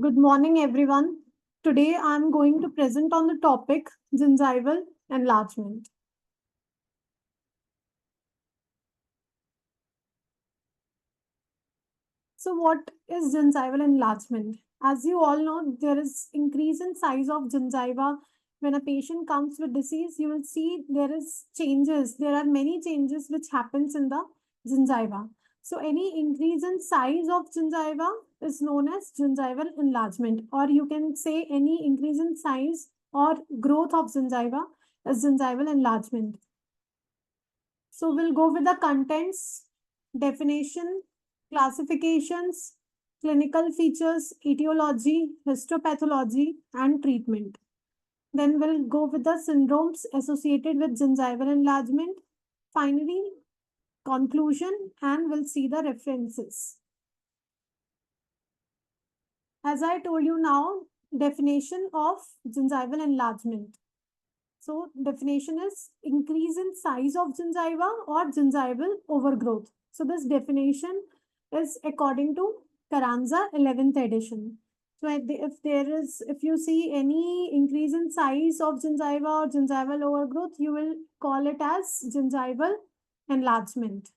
Good morning, everyone. Today I'm going to present on the topic gingival enlargement. So, what is gingival enlargement? As you all know, there is increase in size of gingiva. When a patient comes with disease, you will see there is changes. There are many changes which happens in the gingiva. So, any increase in size of gingiva is known as gingival enlargement, or you can say any increase in size or growth of gingiva is gingival enlargement. So we'll go with the contents, definition, classifications, clinical features, etiology, histopathology, and treatment. Then we'll go with the syndromes associated with gingival enlargement. Finally, conclusion, and we'll see the references. As I told you now, definition of gingival enlargement. So definition is increase in size of gingiva or gingival overgrowth. So this definition is according to Carranza 11th edition. So if you see any increase in size of gingiva or gingival overgrowth, you will call it as gingival enlargement.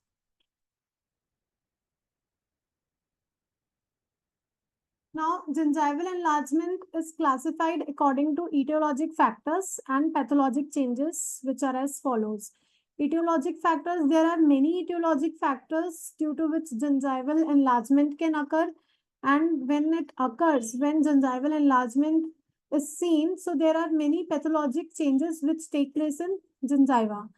Now, gingival enlargement is classified according to etiologic factors and pathologic changes, which are as follows. Etiologic factors, there are many etiologic factors due to which gingival enlargement can occur. And when it occurs, when gingival enlargement is seen, so there are many pathologic changes which take place in gingiva.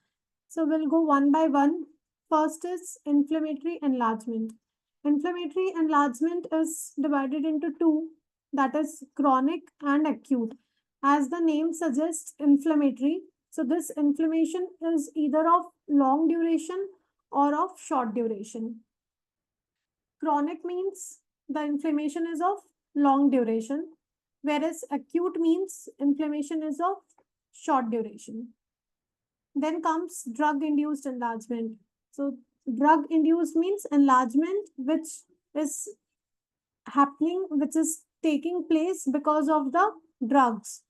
So we'll go one by one. First is inflammatory enlargement. Inflammatory enlargement is divided into two, that is chronic and acute. As the name suggests, inflammatory. So this inflammation is either of long duration or of short duration. Chronic means the inflammation is of long duration, whereas acute means inflammation is of short duration. Then comes drug induced enlargement. So drug induced means enlargement which is happening, which is taking place because of the drugs.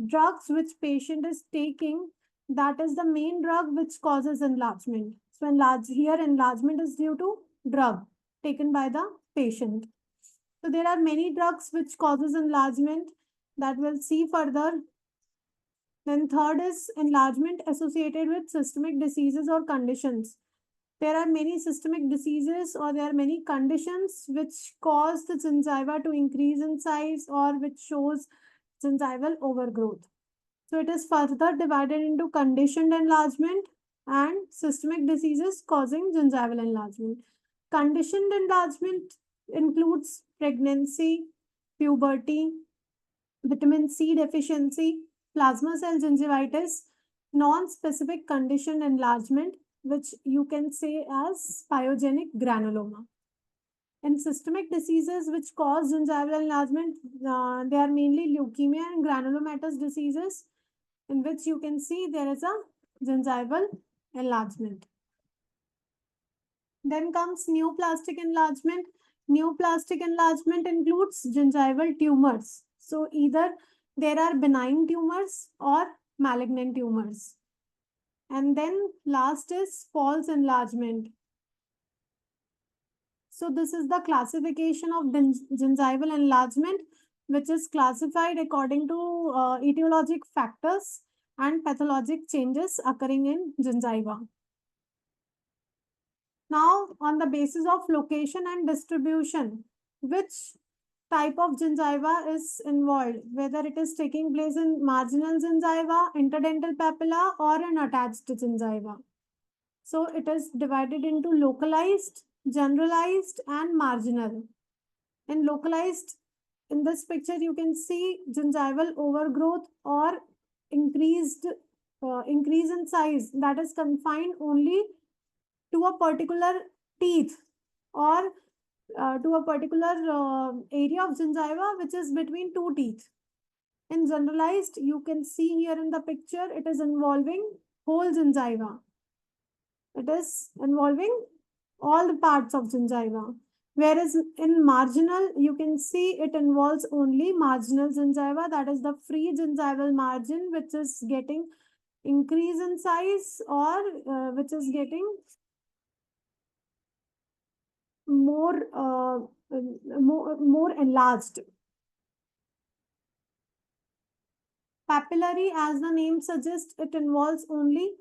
Drugs which patient is taking, that is the main drug which causes enlargement. So enlargement is due to drug taken by the patient. So there are many drugs which causes enlargement that we'll see further. Then third is enlargement associated with systemic diseases or conditions. There are many systemic diseases or there are many conditions which cause the gingiva to increase in size or which shows gingival overgrowth. So it is further divided into conditioned enlargement and systemic diseases causing gingival enlargement. Conditioned enlargement includes pregnancy, puberty, vitamin C deficiency, plasma cell gingivitis, non-specific condition enlargement, which you can say as pyogenic granuloma. In systemic diseases which cause gingival enlargement, they are mainly leukemia and granulomatous diseases, in which you can see there is a gingival enlargement. Then comes neoplastic enlargement. Neoplastic enlargement includes gingival tumors. So either there are benign tumors or malignant tumors. And then last is false enlargement. So this is the classification of gingival enlargement, which is classified according to etiologic factors and pathologic changes occurring in gingiva. Now, on the basis of location and distribution, which type of gingiva is involved, whether it is taking place in marginal gingiva, interdental papilla, or an attached gingiva. So it is divided into localized, generalized, and marginal. In localized, in this picture, you can see gingival overgrowth or increased increase in size that is confined only to a particular teeth or to a particular area of gingiva which is between two teeth. In generalized, you can see here in the picture, it is involving whole gingiva. It is involving all the parts of gingiva. Whereas in marginal, you can see it involves only marginal gingiva, that is the free gingival margin, which is getting increase in size or which is getting more more enlarged. Papillary, as the name suggests, it involves only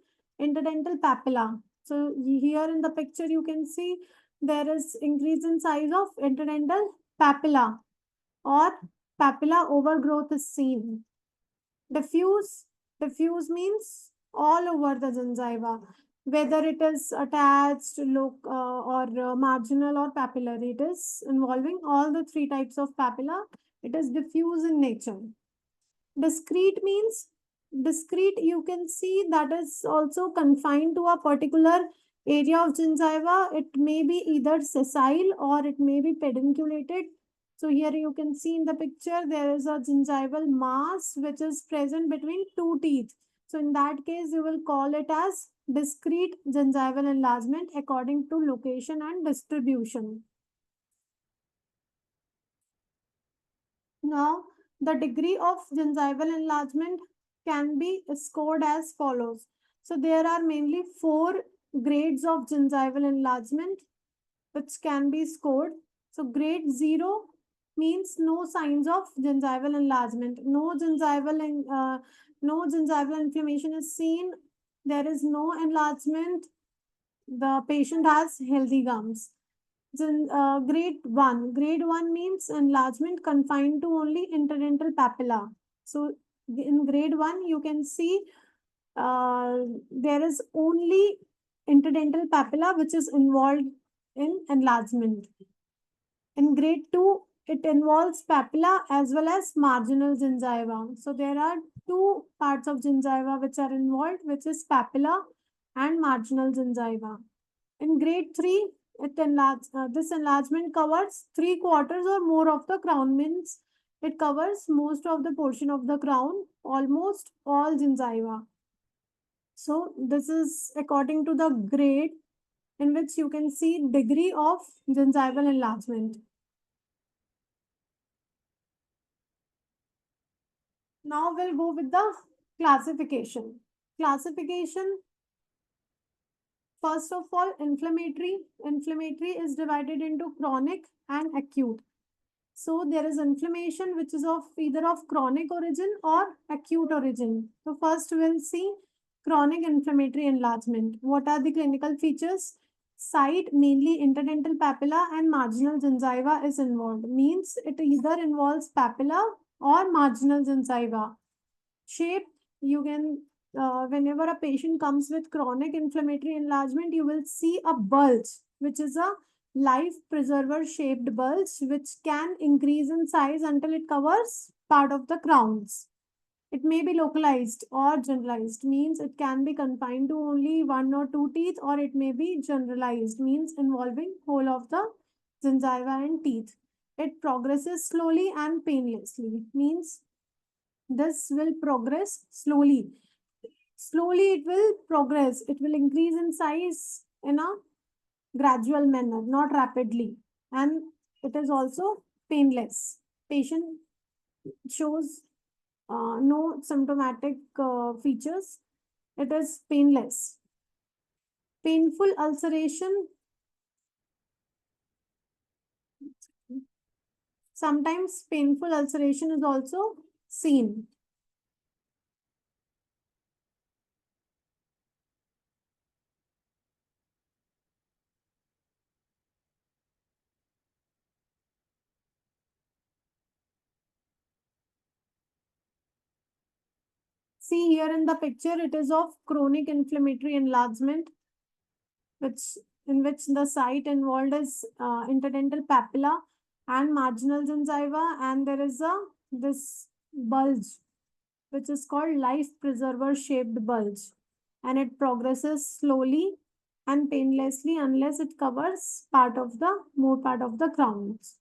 interdental papilla. So here in the picture, you can see there is increase in size of interdental papilla or papilla overgrowth is seen. Diffuse, diffuse means all over the gingiva, whether it is attached, or marginal or papillary. It is involving all the three types of papilla. It is diffuse in nature. Discrete means discrete, you can see that is also confined to a particular area of gingiva. It may be either sessile or it may be pedunculated. So here you can see in the picture there is a gingival mass which is present between two teeth. So in that case you will call it as discrete gingival enlargement according to location and distribution. Now, the degree of gingival enlargement can be scored as follows. So, there are mainly four grades of gingival enlargement which can be scored. So, grade 0 means no signs of gingival enlargement. No gingival inflammation is seen. There is no enlargement. The patient has healthy gums. Then, grade 1 means enlargement confined to only interdental papilla. So in grade 1, you can see there is only interdental papilla which is involved in enlargement. In grade 2, it involves papilla as well as marginal gingiva. So there are two parts of gingiva which are involved, which is papilla and marginal gingiva. In grade 3, this enlargement covers 3/4 or more of the crown, means it covers most of the portion of the crown, almost all gingiva. So this is according to the grade in which you can see degree of gingival enlargement. Now we'll go with the classification. Classification, first of all, inflammatory. Inflammatory is divided into chronic and acute. So there is inflammation which is of either of chronic origin or acute origin. So first we'll see chronic inflammatory enlargement. What are the clinical features? Site, mainly interdental papilla and marginal gingiva is involved. Means it either involves papilla or marginal gingiva. Shape, you can, whenever a patient comes with chronic inflammatory enlargement, you will see a bulge, which is a life preserver shaped bulge, which can increase in size until it covers part of the crowns. It may be localized or generalized, means it can be confined to only one or two teeth, or it may be generalized, means involving whole of the gingiva and teeth. It progresses slowly and painlessly, means this will progress slowly. Slowly it will progress. It will increase in size in a gradual manner, not rapidly. And it is also painless. Patient shows no symptomatic features. It is painless. Painful ulceration. Sometimes painful ulceration is also seen. See here in the picture, it is of chronic inflammatory enlargement, which in which the site involved is interdental papilla and marginal gingiva, and there is a this bulge, which is called life preserver shaped bulge, and it progresses slowly and painlessly unless it covers part of the more part of the crowns.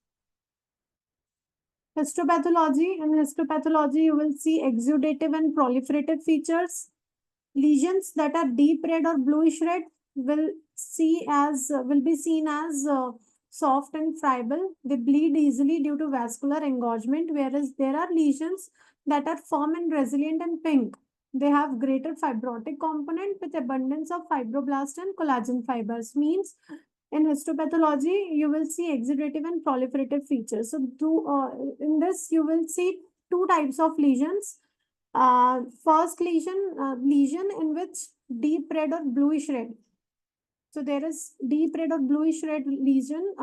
Histopathology. In histopathology, you will see exudative and proliferative features. Lesions that are deep red or bluish red will be seen as soft and friable. They bleed easily due to vascular engorgement, whereas there are lesions that are firm and resilient and pink. They have greater fibrotic component with abundance of fibroblast and collagen fibers. Means in histopathology, you will see exudative and proliferative features. So, in this, you will see two types of lesions. First lesion in which deep red or bluish red. So there is deep red or bluish red lesion,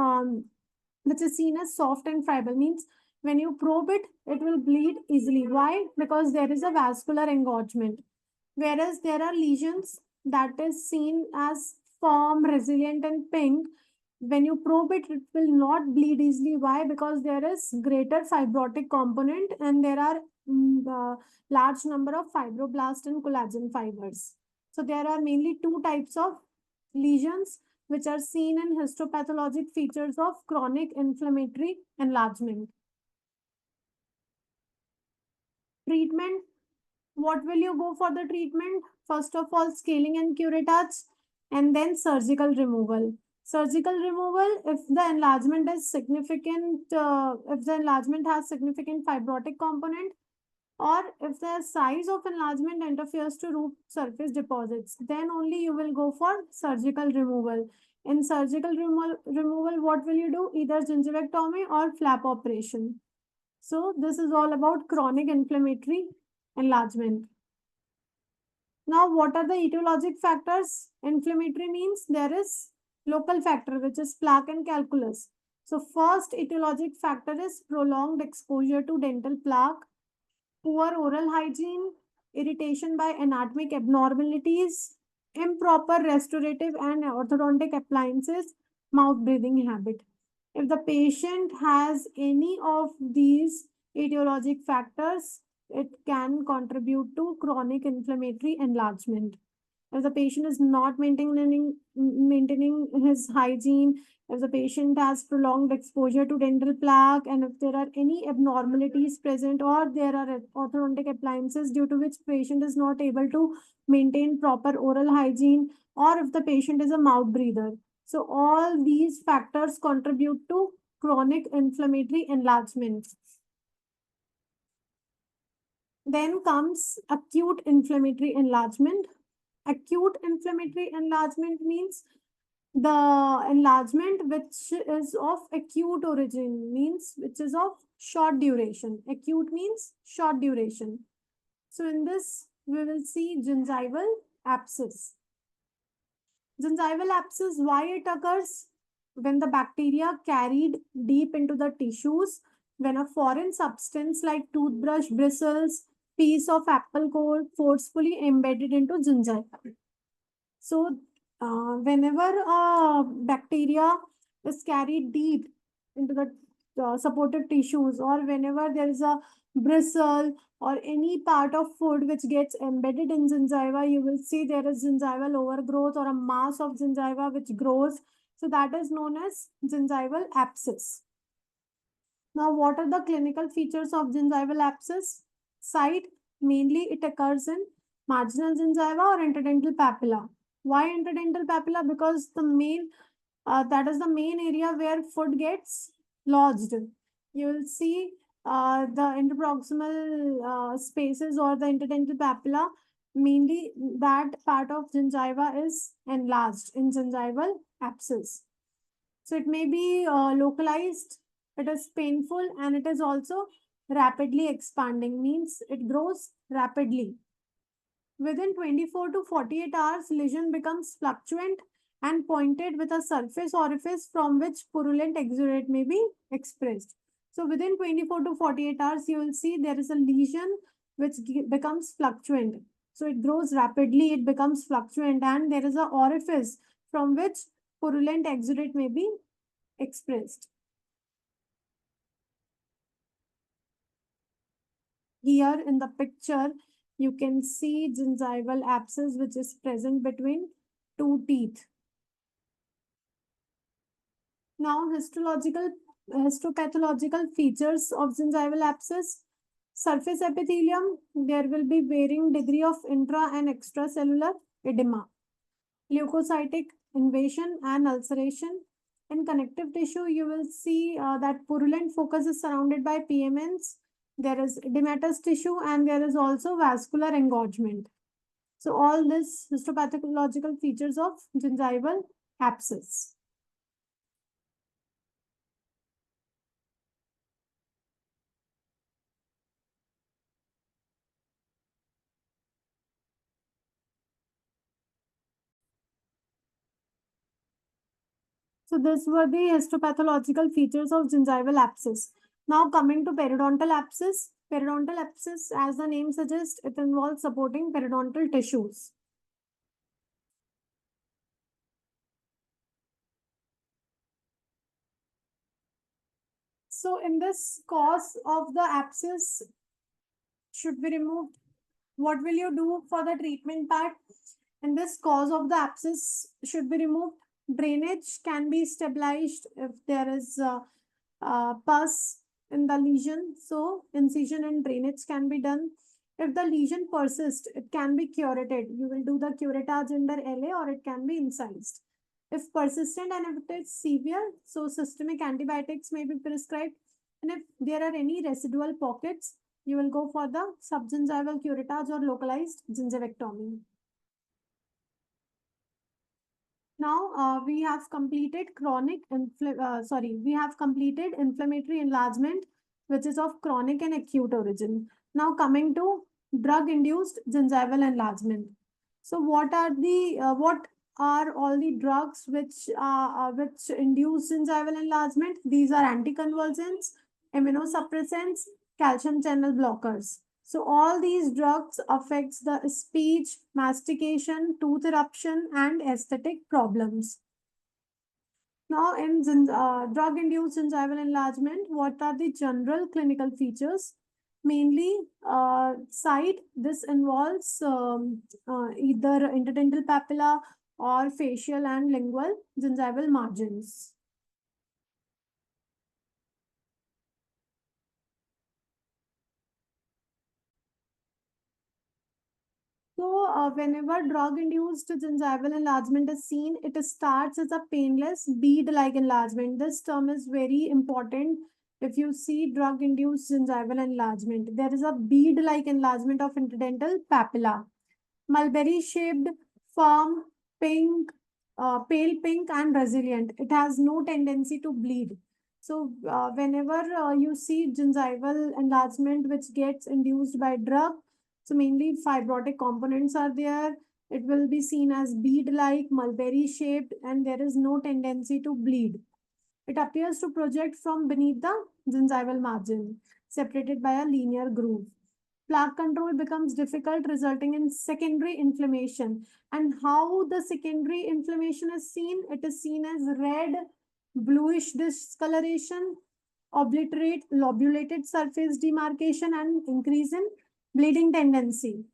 which is seen as soft and friable. Means when you probe it, it will bleed easily. Why? Because there is a vascular engorgement. Whereas there are lesions that is seen as firm, resilient, and pink. When you probe it, it will not bleed easily. Why? Because there is greater fibrotic component and there are large number of fibroblast and collagen fibers. So there are mainly two types of lesions which are seen in histopathologic features of chronic inflammatory enlargement. Treatment. What will you go for the treatment? First of all, scaling and curettage, and then surgical removal. Surgical removal, if the enlargement is significant, if the enlargement has significant fibrotic component, or if the size of enlargement interferes to root surface deposits, then only you will go for surgical removal. In surgical removal, what will you do? Either gingivectomy or flap operation. So this is all about chronic inflammatory enlargement. Now, what are the etiologic factors? Inflammatory means there is local factor, which is plaque and calculus. So first etiologic factor is prolonged exposure to dental plaque, poor oral hygiene, irritation by anatomic abnormalities, improper restorative and orthodontic appliances, mouth breathing habit. If the patient has any of these etiologic factors, it can contribute to chronic inflammatory enlargement. If the patient is not maintaining his hygiene, if the patient has prolonged exposure to dental plaque, and if there are any abnormalities present, or there are orthodontic appliances due to which patient is not able to maintain proper oral hygiene, or if the patient is a mouth breather. So all these factors contribute to chronic inflammatory enlargement. Then comes acute inflammatory enlargement. Acute inflammatory enlargement means the enlargement which is of acute origin, means which is of short duration. Acute means short duration. So in this, we will see gingival abscess. Gingival abscess, why it occurs? When the bacteria carried deep into the tissues, when a foreign substance like toothbrush bristles, piece of apple core forcefully embedded into gingiva. So, whenever bacteria is carried deep into the supportive tissues, or whenever there is a bristle or any part of food which gets embedded in gingiva, you will see there is gingival overgrowth or a mass of gingiva which grows. So, that is known as gingival abscess. Now, what are the clinical features of gingival abscess? Site, mainly it occurs in marginal gingiva or interdental papilla. Why interdental papilla? Because that is the main area where food gets lodged. You will see the interproximal spaces or the interdental papilla. Mainly that part of gingiva is enlarged in gingival abscess. So it may be localized, it is painful, and it is also rapidly expanding, means it grows rapidly. Within 24 to 48 hours, lesion becomes fluctuant and pointed with a surface orifice from which purulent exudate may be expressed. So within 24 to 48 hours, you will see there is a lesion which becomes fluctuant. So it grows rapidly, it becomes fluctuant, and there is an orifice from which purulent exudate may be expressed. Here in the picture, you can see gingival abscess which is present between two teeth. Now, histopathological features of gingival abscess. Surface epithelium, there will be varying degree of intra and extracellular edema. Leukocytic invasion and ulceration. In connective tissue, you will see that purulent focus is surrounded by PMNs. There is edematous tissue and there is also vascular engorgement. So all this histopathological features of gingival abscess. So these were the histopathological features of gingival abscess. Now coming to periodontal abscess. Periodontal abscess, as the name suggests, it involves supporting periodontal tissues. So in this cause of the abscess should be removed. What will you do for the treatment part? In this cause of the abscess should be removed. Drainage can be stabilized if there is pus in the lesion. So incision and drainage can be done. If the lesion persists, it can be curated. You will do the curettage under LA or it can be incised. If persistent and if it is severe, so systemic antibiotics may be prescribed. And if there are any residual pockets, you will go for the subgingival curettage or localized gingivectomy. Now we have completed we have completed inflammatory enlargement, which is of chronic and acute origin. Now coming to drug-induced gingival enlargement. So what are all the drugs which induce gingival enlargement? These are anticonvulsants, immunosuppressants, calcium channel blockers. So all these drugs affects the speech, mastication, tooth eruption, and aesthetic problems. Now, in drug-induced gingival enlargement, what are the general clinical features? Mainly, site. This involves either interdental papilla or facial and lingual gingival margins. So, whenever drug-induced gingival enlargement is seen, it starts as a painless bead-like enlargement. This term is very important. If you see drug-induced gingival enlargement, there is a bead-like enlargement of interdental papilla. Mulberry-shaped, firm, pink, pale pink, and resilient. It has no tendency to bleed. So, whenever you see gingival enlargement which gets induced by drug, so mainly fibrotic components are there. It will be seen as bead-like, mulberry-shaped, and there is no tendency to bleed. It appears to project from beneath the gingival margin, separated by a linear groove. Plaque control becomes difficult, resulting in secondary inflammation. And how the secondary inflammation is seen? It is seen as red, bluish discoloration, obliterate, lobulated surface demarcation, and increase in bleeding tendency.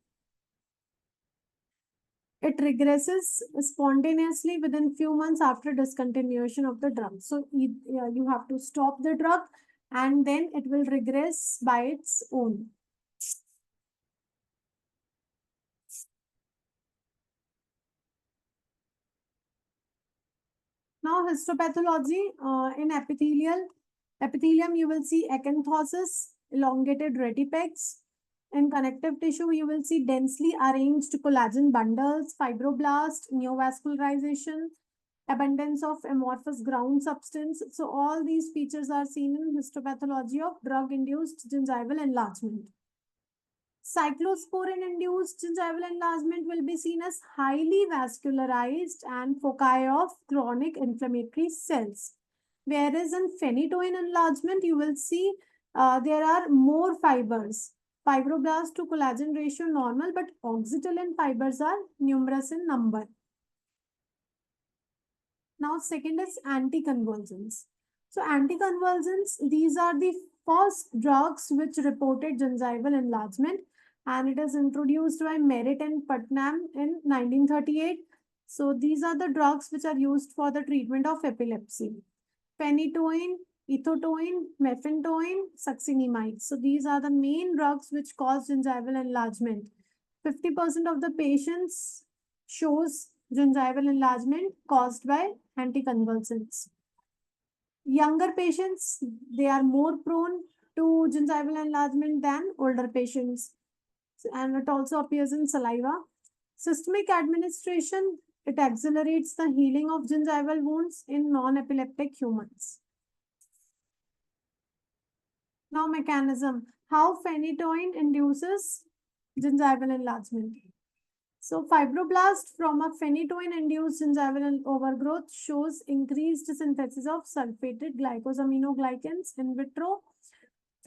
It regresses spontaneously within few months after discontinuation of the drug. So you have to stop the drug and then it will regress by its own. Now histopathology in epithelium, you will see acanthosis, elongated retipex. In connective tissue, you will see densely arranged collagen bundles, fibroblast, neovascularization, abundance of amorphous ground substance. So all these features are seen in histopathology of drug-induced gingival enlargement. Cyclosporin-induced gingival enlargement will be seen as highly vascularized and foci of chronic inflammatory cells. Whereas in phenytoin enlargement, you will see there are more fibers. Fibroblast to collagen ratio normal, but oxytocin fibers are numerous in number. Now, second is anticonvulsants. So, anticonvulsants, these are the first drugs which reported gingival enlargement, and it is introduced by Merritt and Putnam in 1938. So, these are the drugs which are used for the treatment of epilepsy. Phenytoin, ethotoin, mephentoin, succinimide. So, these are the main drugs which cause gingival enlargement. 50% of the patients shows gingival enlargement caused by anticonvulsants. Younger patients, they are more prone to gingival enlargement than older patients, and it also appears in saliva. Systemic administration, it accelerates the healing of gingival wounds in non-epileptic humans. Now, mechanism, how phenytoin induces gingival enlargement. So, fibroblast from a phenytoin-induced gingival overgrowth shows increased synthesis of sulfated glycosaminoglycans in vitro.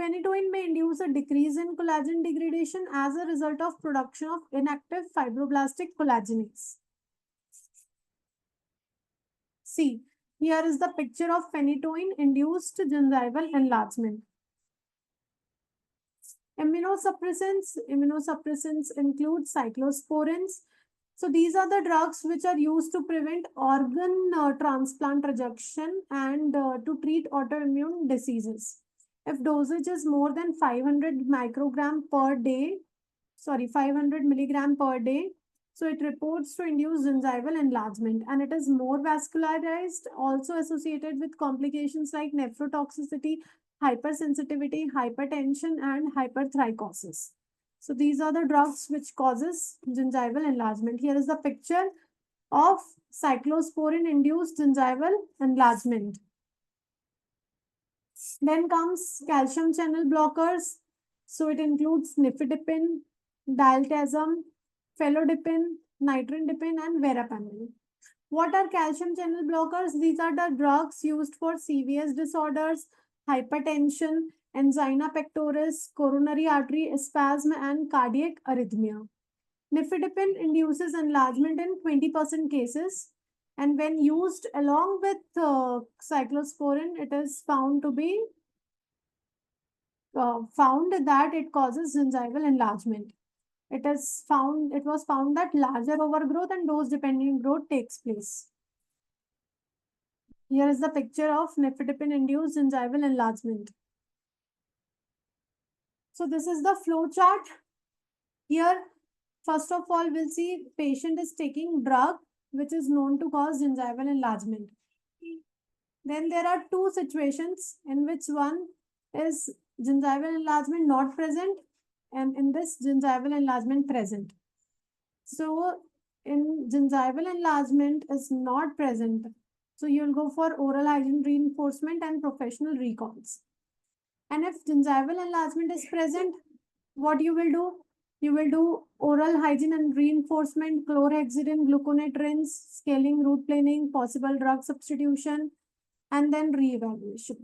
Phenytoin may induce a decrease in collagen degradation as a result of production of inactive fibroblastic collagenase. See, here is the picture of phenytoin-induced gingival enlargement. Immunosuppressants include cyclosporins. So these are the drugs which are used to prevent organ transplant rejection and to treat autoimmune diseases. If dosage is more than 500 microgram per day, 500 milligram per day, so it reports to induce gingival enlargement, and it is more vascularized, also associated with complications like nephrotoxicity, hypersensitivity, hypertension, and hypertrichosis. So these are the drugs which causes gingival enlargement. Here is the picture of cyclosporin induced gingival enlargement. Then comes calcium channel blockers. So it includes nifedipine, diltiazem, felodipine, nitrindipine, and verapamil. What are calcium channel blockers? These are the drugs used for CVS disorders, hypertension, angina pectoris, coronary artery spasm, and cardiac arrhythmia. Nifedipine induces enlargement in 20% cases, and when used along with cyclosporin, it is found that it causes gingival enlargement. It was found that larger overgrowth and dose dependent growth takes place. Here is the picture of nifedipine induced gingival enlargement. So this is the flow chart. Here, first of all, we'll see patient is taking drug which is known to cause gingival enlargement. Then there are two situations in which one is gingival enlargement not present, and in this gingival enlargement present. So in gingival enlargement is not present, so you'll go for oral hygiene reinforcement and professional recalls. And if gingival enlargement is present, what you will do? You will do oral hygiene and reinforcement, chlorhexidine, gluconate rinse, scaling, root planing, possible drug substitution, and then reevaluation.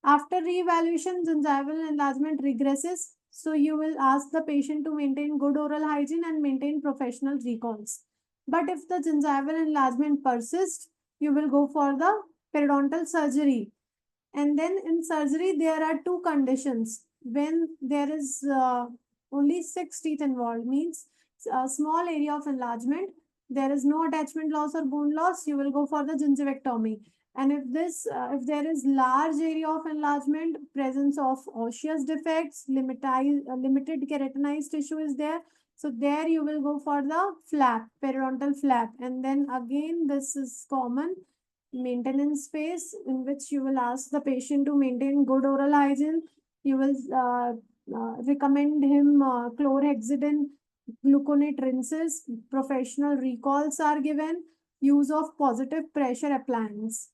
After reevaluation, gingival enlargement regresses. So you will ask the patient to maintain good oral hygiene and maintain professional recalls. But if the gingival enlargement persists, you will go for the periodontal surgery. And then in surgery, there are two conditions. When there is only 6 teeth involved, means a small area of enlargement, there is no attachment loss or bone loss, you will go for the gingivectomy. And if there is large area of enlargement, presence of osseous defects, limited keratinized tissue is there, so there you will go for the flap, periodontal flap. And then again, this is common maintenance phase in which you will ask the patient to maintain good oral hygiene. You will recommend him chlorhexidine, gluconate rinses, professional recalls are given, use of positive pressure appliance.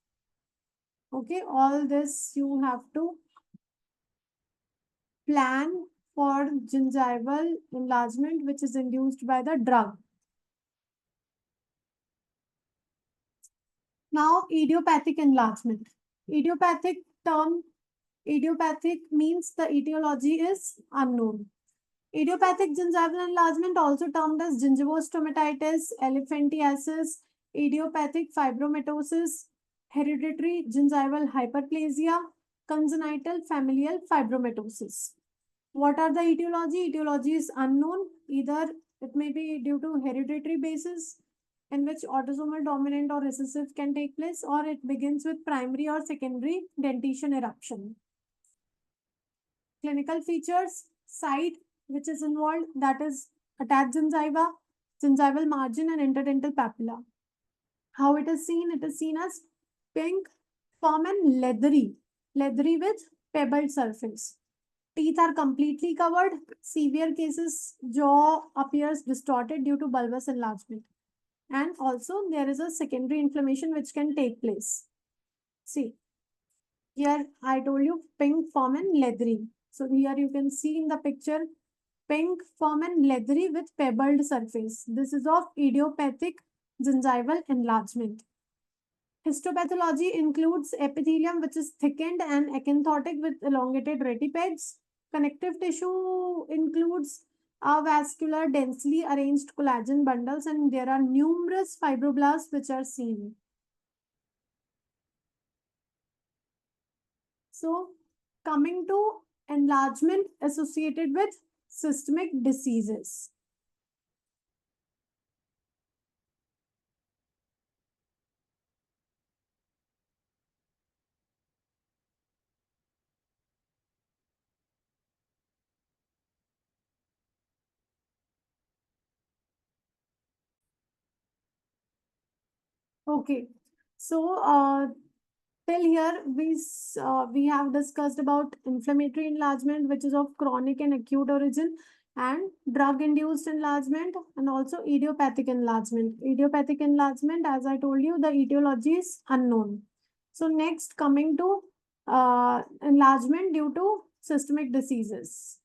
Okay, all this you have to plan for gingival enlargement which is induced by the drug. Now, idiopathic enlargement. Idiopathic term, idiopathic means the etiology is unknown. Idiopathic gingival enlargement, also termed as gingivostomatitis, elephantiasis, idiopathic fibromatosis, hereditary gingival hyperplasia, congenital familial fibromatosis. What are the etiology? Etiology is unknown. Either it may be due to hereditary basis in which autosomal dominant or recessive can take place, or it begins with primary or secondary dentition eruption. Clinical features, site which is involved, that is attached gingiva, gingival margin, and interdental papilla. How it is seen? It is seen as pink form and leathery with pebbled surface. Teeth are completely covered. Severe cases, jaw appears distorted due to bulbous enlargement. And also there is a secondary inflammation which can take place. See, here I told you pink, firm and leathery. So here you can see in the picture pink, firm and leathery with pebbled surface. This is of idiopathic gingival enlargement. Histopathology includes epithelium which is thickened and acanthotic with elongated retipeds. Connective tissue includes avascular, densely arranged collagen bundles, and there are numerous fibroblasts which are seen. So, coming to enlargement associated with systemic diseases. Okay, so till here we have discussed about inflammatory enlargement, which is of chronic and acute origin, and drug-induced enlargement, and also idiopathic enlargement. Idiopathic enlargement, as I told you, the etiology is unknown. So next, coming to enlargement due to systemic diseases.